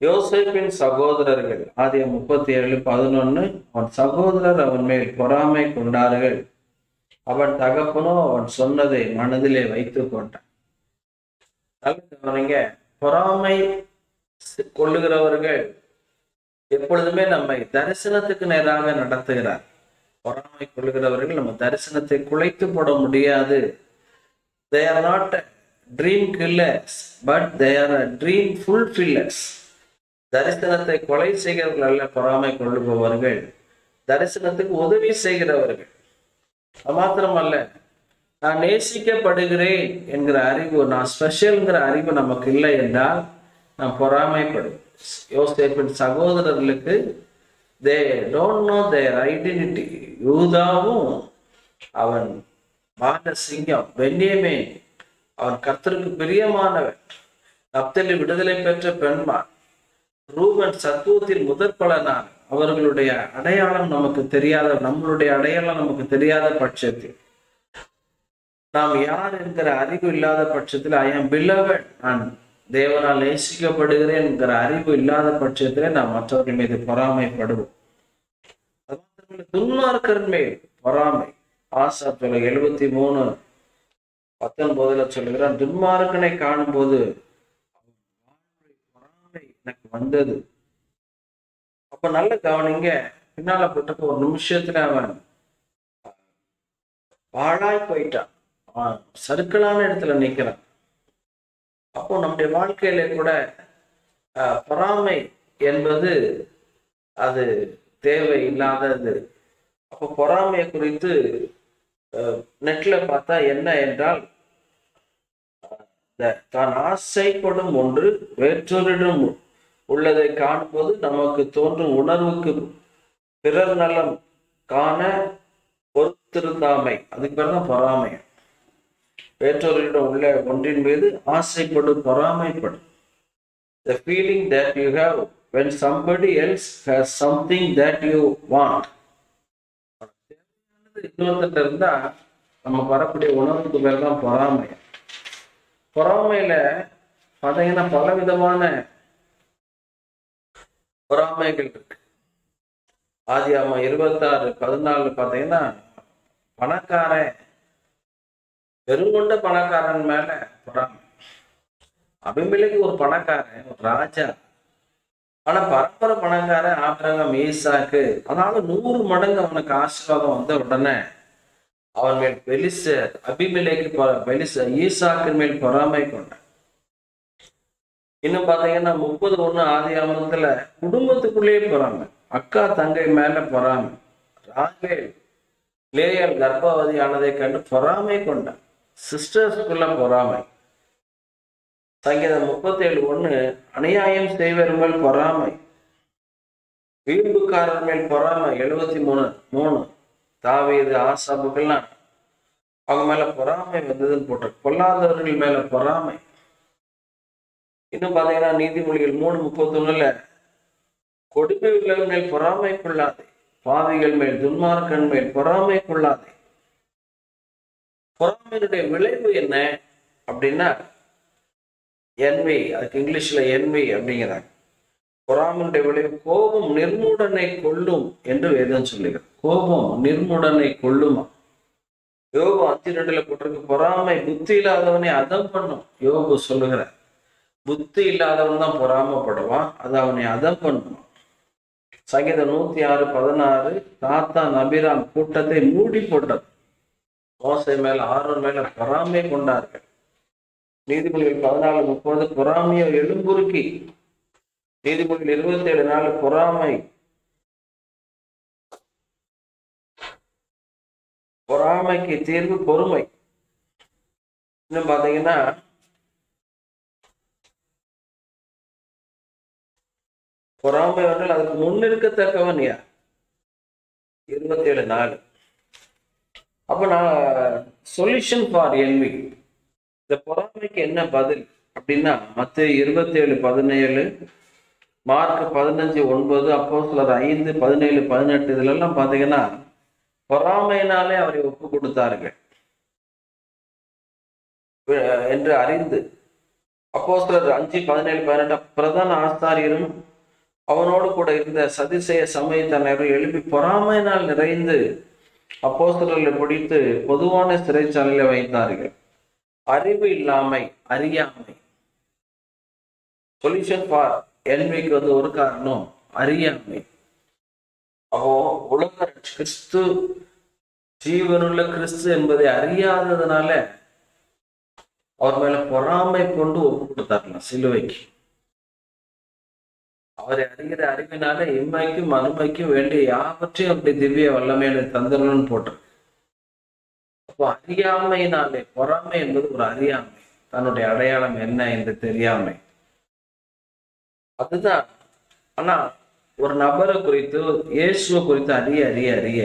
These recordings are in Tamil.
யோசேப்பின் சகோதரர்கள் ஆதியாகமம் 37:11 அவன் சகோதரர் அவன் மேல் பொறாமை கொண்டார்கள். அவன் தகப்பனோ அவன் சொன்னதை மனதிலே வைத்துக் கொண்டான். நல்ல பொறாமை கொள்ளுகிறவர்கள் எப்பொழுதுமே நம்மை தரிசனத்துக்கு நேராக நடத்துகிறார். பொறாமை கொள்ளுகிறவர்கள் நம்ம தரிசனத்தை குலைத்து போட முடியாது. They are not dream killers, but they are dream fulfillers. தரிசனத்தை கொலை செய்கிறவர்கள் அல்ல பொறாமை கொள்ளுபவர்கள், தரிசனத்துக்கு உதவி செய்கிறவர்கள். மாத்திரமல்ல, நான் நேசிக்கப்படுகிறேன் என்கிற அறிவு, நான் ஸ்பெஷல்ங்கிற அறிவு நமக்கு இல்லை என்றால் நாம் பொறாமைப்படும். யோசேப்பின் சகோதரர்களுக்கு they don't know their identity. யூதாவும் அவன் பாலசிங்கம், பென்யமீன் அவன் கர்த்தருக்கு பிரியமானவன், நப்தலி விடுதலை பெற்ற பெண்மான், ரூபன் சத்துவத்தில் முதற் பலனான். அவர்களுடைய அடையாளம் நமக்கு தெரியாத, நம்மளுடைய அடையாளம் நமக்கு தெரியாத பட்சத்தில், நாம் யார் என்கிற அறிவு இல்லாத பட்சத்தில், ஐ ஆம் பிலவட், நான் தேவனால் நேசிக்கப்படுகிறேன் என்கிற அறிவு இல்லாத பட்சத்திலே நாம் மற்றவர்கள் மீது பொறாமைப்படுவோம். துன்மார்க்கர் மேல் பொறாமை. ஆசாப் சொல்ல 73:19 சொல்லுகிறான், துன்மார்க்கனை காணும் போது பொறாமை எனக்கு வந்தது. அப்ப நல்ல கவனிங்க, பின்னால போட்டப்ப ஒரு நிமிஷத்துல அவன் பாழாய் போயிட்டான், அவன் சறுக்கலான இடத்துல நிற்கிறான். அப்போ நம்முடைய வாழ்க்கையில கூட பொறாமை என்பது அது தேவை இல்லாதது. அப்போ பொறாமையை குறித்து நெட்ல பார்த்தா என்ன என்றால், தான் ஆசைப்படும் ஒன்று வேற்றொரிடம் உள்ளதை காணும்போது நமக்கு தோன்றும் உணர்வுக்கு பிறர் நலம் காண பொறுத்திருந்தாமை, அதுக்கு பேர் தான் பொறாமை. வேற்றொரிடம் உள்ள ஒன்றின் மீது ஆசைப்படும், பொறாமைப்படும். The feeling that you have when somebody else has something that you want. இன்னொருத்த இருந்தா நமக்கு வரக்கூடிய உணர்வுக்கு பேர் தான் பொறாமை. பொறாமையில பார்த்தீங்கன்னா பலவிதமான பொறாமைகள் இருக்கு. ஆதியாகமம் 26:14 பார்த்தீங்கன்னா, பணக்காரன் பெருங்கொண்ட பணக்காரன் மேல பொறாமை. அபிமெலேக்கு ஒரு பணக்காரன், ஒரு ராஜா, ஆனா பரம்பரை பணக்காரன் ஆபிரகாம், ஈசாக்கு. அதனால 100 மடங்கு அவனுக்கு ஆசீர்வாதம் வந்த உடனே அவன் மேல் பெலிஸ்தர், அபிமெலேக்கு ஈசாக்கின் மேல் பொறாமை கொண்டான். இன்னும் பாத்தீங்கன்னா 30:1 ஆதியாகமத்துல குடும்பத்துக்குள்ளேயே பொறாமை, அக்கா தங்கை மேல பொறாமை. ராகேல் லேயாள் கர்ப்பவதி ஆனதை கண்டு பொறாமை கொண்டான், சிஸ்டர்ஸ்குள்ள பொறாமை. சங்கீதம் 37:1 அநியாயம் செய்வர் மேல் பொறாமை, வீம்புக்காரர் மேல் பொறாமை. 73:3 தாவீது ஆசாபுக்கெல்லாம் அவங்க மேல பொறாமை வந்ததுன்னு போட்டு, கொல்லாதவர்கள் மேல பொறாமை. இன்னும் பாத்தீங்கன்னா நீதிமொழிகள் 3:31 கொடுமை உள்ளவர்கள் மேல் பொறாமை கொள்ளாதே, பாவிகள் மேல் துன்மார்க்கன் மேல் பொறாமை கொள்ளாதே. பொறாமையினுடைய விளைவு என்ன அப்படின்னா envy, அதுக்கு இங்கிலீஷ்ல envy அப்படிங்கிறாங்க. பொறாமையுடைய விளைவு கோபம் நிர்மூடனை கொள்ளும் என்று வேதம் சொல்லுகிறது. கோபம் நிர்மூடனை கொள்ளுமா. யோபு 5:2 போட்டிருக்கு, பொறாமை புத்தி இல்லாதவனை அதம் பண்ணும். யோபு சொல்லுகிறார், புத்தி இல்லாதவன் தான் பொறாமப்படுவான், அது அவனை அதம் பண்ணுவான். சங்கீதம் 106:16 தாத்தான் அபிராம் கூட்டத்தை மூடி போட்டது. மோசே மேல ஆரோன் மேல பொறாமை கொண்டார்கள். நீதிமொழிகள் 14:30 பொறாமையை எழும்புருக்கி. நீதிமொழிகள் 27:4 பொறாமை, பொறாமைக்கு தீர்வு பொறுமை. இன்னும் பாத்தீங்கன்னா பொறாமை என்றால் அதுக்கு முன்னிற்கத்தக்கவன் யார்? 27:4. அப்ப நான் சொல்யூஷன் ஃபார் envy, இந்த பொறாமைக்கு என்ன பதில் அப்படின்னா மத்தேயு 27:17, மார்க் 15:9, அப்போஸ்தலர் 5:17-18 இதுல எல்லாம் பாத்தீங்கன்னா பொறாமையினாலே அவரை ஒப்பு கொடுத்தார்கள் என்று அறிந்து அப்போஸ்தலர் 5:17-18 பிரதான ஆசாரியரும் அவனோடு கூட இருந்த சதிசேய சமயத்தினர்கள் எழுப்பி பொறாமையினால் நிறைந்து அப்போஸ்தலர்களை பிடித்து பொதுவான சிறைச்சாலையில வைத்தார்கள். அறிவு இல்லாமை, அறியாமை. சொல்யூஷன் ஃபார் என்விக்கு ஒரு காரணம் அறியாமை. அப்போ உலக கிறிஸ்து, ஜீவனுள்ள கிறிஸ்து என்பதை அறியாததுனால அவர் மேல பொறாமை கொண்டு ஒப்பு கொடுத்தார்களாம் சிலுவைக்கு. அவரை அறிகிற அறிவினால இம்மைக்கும் மறுமைக்கும் வேண்டிய யாவற்றையும் அப்படி திவ்ய வல்லமையில தந்தரணும்னு போட்டு. அப்போ அறியாமையினாலே, பொறாமை என்பது ஒரு அறியாமை, தன்னுடைய அடையாளம் என்ன என்று தெரியாமை. அதுதான். ஆனா ஒரு நபரை குறித்து, இயேசுவை குறித்து அறிய அறிய அறிய,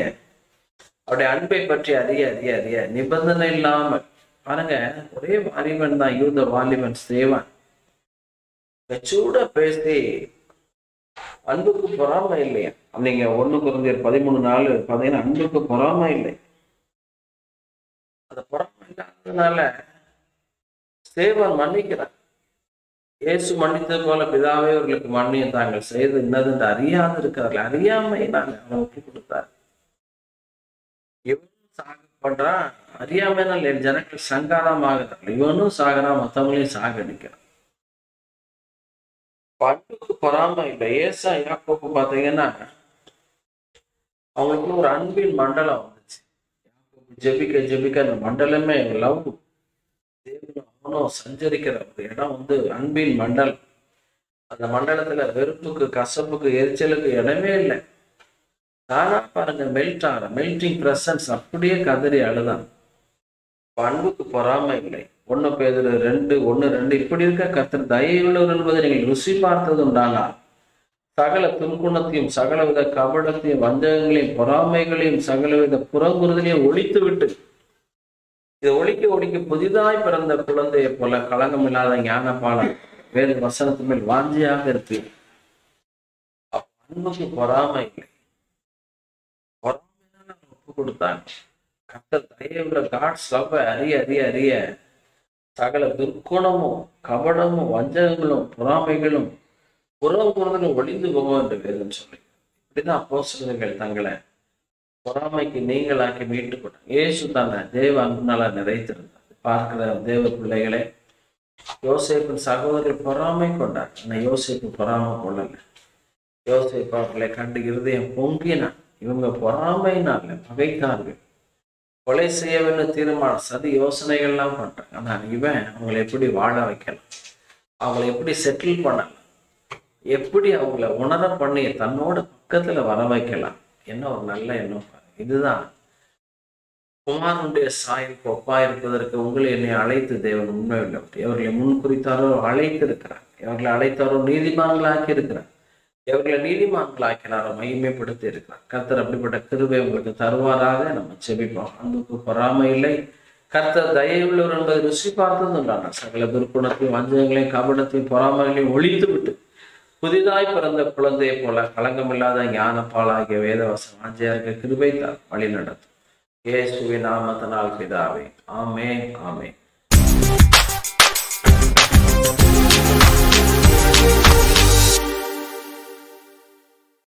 அவருடைய அன்பை பற்றி அறிய அறிய அறிய, நிபந்தனை இல்லாமல் பாருங்க, ஒரே வாலிபன் தான், யூத வாலிபன் சேவன், மெச்சூர்டா பேசி அன்புக்கு பொறாமை இல்லையா? நீங்க 1 கொரிந்தியர் 13:4 பார்த்தீங்கன்னா அன்புக்கு பொறாமை இல்லை. அந்த பொறாமை இல்லாததுனால சேவன் மன்னிக்கிறார். இயேசு மன்னித்தது போல பிதாவே அவர்களுக்கு மன்னியும் தாங்கள் செய்து இன்னது என்று அறியாது இருக்கிறார்கள். அறியாமையினால அவன் ஒப்பு கொடுத்தார். இவனும் சாக பண்றான், அறியாமையினால் என் ஜனங்கள் சங்காரமாகிறார்கள். இவனும் சாகிறான், மற்றவங்களையும் சாகடிக்கிறான். அன்புக்கு பொறாமை இல்லை. ஏசா யாக்கோபு பார்த்தீங்கன்னா அவங்களுக்கு ஒரு அன்பின் மண்டலம் வந்துச்சு. ஜெபிக்க ஜெபிக்க அந்த மண்டலமே லவ், தேவனும் அவனும் சஞ்சரிக்கிற ஒரு இடம் அன்பின் மண்டலம். அந்த மண்டலத்துல வெறுப்புக்கு, கசப்புக்கு, எரிச்சலுக்கு இடமே இல்லை. தானா பாருங்க மெல்ட் ஆகிற மெல்டிங் பிரசன்ஸ், அப்படியே கதறி அழுதான். அன்புக்கு பொறாமை இல்லை. 1 பேதுரு 2:1-2 இப்படி இருக்க கர்த்தர் தயவுள்ளவர் என்பதை நீங்கள் ருசி பார்த்தது உண்டானால் சகல துர்க்குணத்தையும், சகலவித கபடத்தையும், வஞ்சகங்களையும், பொறாமைகளையும், சகலவித புறங்குறுதலையும் ஒழித்து விட்டு, இதை ஒழிக்க புதிதாய் பிறந்த குழந்தையை போல களங்கம் இல்லாத ஞானபாலன் வேறு வசனத்து மேல் வாஞ்சியாக இருப்பீர். அன்புக்கு பொறாமை இல்லை. பொறாமையான ஒப்பு கொடுத்தாங்க. கர்த்தர் தயவுள்ள காட்ஸ் லவ்வை அறிய அறிய அறிய சகல துர்க்குணமும், கபடமும், வஞ்சகங்களும், பொறாமைகளும், புறங்குறுதலும் ஒளிந்து போகும் என்று வேதம் சொல்லி. இப்படிதான் அப்போஸ்தலர்கள் தங்களை பொறாமைக்கு நீங்களாக்கி மீட்டு கொண்டாங்க. இயேசு தானே தேவ அன்புனால நிறைத்திருந்தார். பார்க்கிற தேவ பிள்ளைகளே, யோசேப்பின் சகோதரர்கள் பொறாமை கொண்டார். ஆனால் யோசேப்பு பொறாமை கொள்ளல. யோசேப்பு அவர்களை கண்டு இருதயம் பொங்கினான். இவங்க பொறாமைனால பகைத்தார்கள், கொலை செய்ய வேண்டும் தீர்மானம், சதி யோசனைகள்லாம் பண்றாங்க. ஆனா இவன் அவங்களை எப்படி வாழ வைக்கலாம், அவங்களை எப்படி செட்டில் பண்ணலாம், எப்படி அவங்கள உணர பண்ணி தன்னோட பக்கத்துல வர வைக்கலாம், என்ன ஒரு நல்ல எண்ணம். இதுதான் குமாரனுடைய சாயலுக்கு ஒப்பா இருப்பதற்கு உங்களை என்னை அழைத்து தேவன் உண்மை இல்லை. எவர்களை முன் குறித்தாரோ அழைத்திருக்கிறார், எவர்களை அழைத்தாரோ நீதிமான்களாக்கி இருக்கிறார், எவர்களை நீதிமான்களாக்கினாரோ மகிமைப்படுத்தி இருக்கிறார். கர்த்தர் அப்படிப்பட்ட கிருபை உங்களுக்கு தருவாராக. நம்ம செபிப்போம். அன்புக்கு பொறாமை இல்லை. கர்த்தர் தயவுள்ளவர் என்பதை ருசி பார்த்தது உண்டான சகல துர்க்குணத்தையும், வஞ்சகங்களையும், கபடத்தையும், பொறாமைகளையும் ஒழித்து விட்டு புதிதாய் பிறந்த குழந்தையை போல களங்கமில்லாத ஞானப்பாலாகிய வேதவசம் வாஞ்சியாக கிருபை தான் வழி நடத்தும். இயேசுவின் நாமத்தினால் பிதாவே, ஆமென், ஆமென்.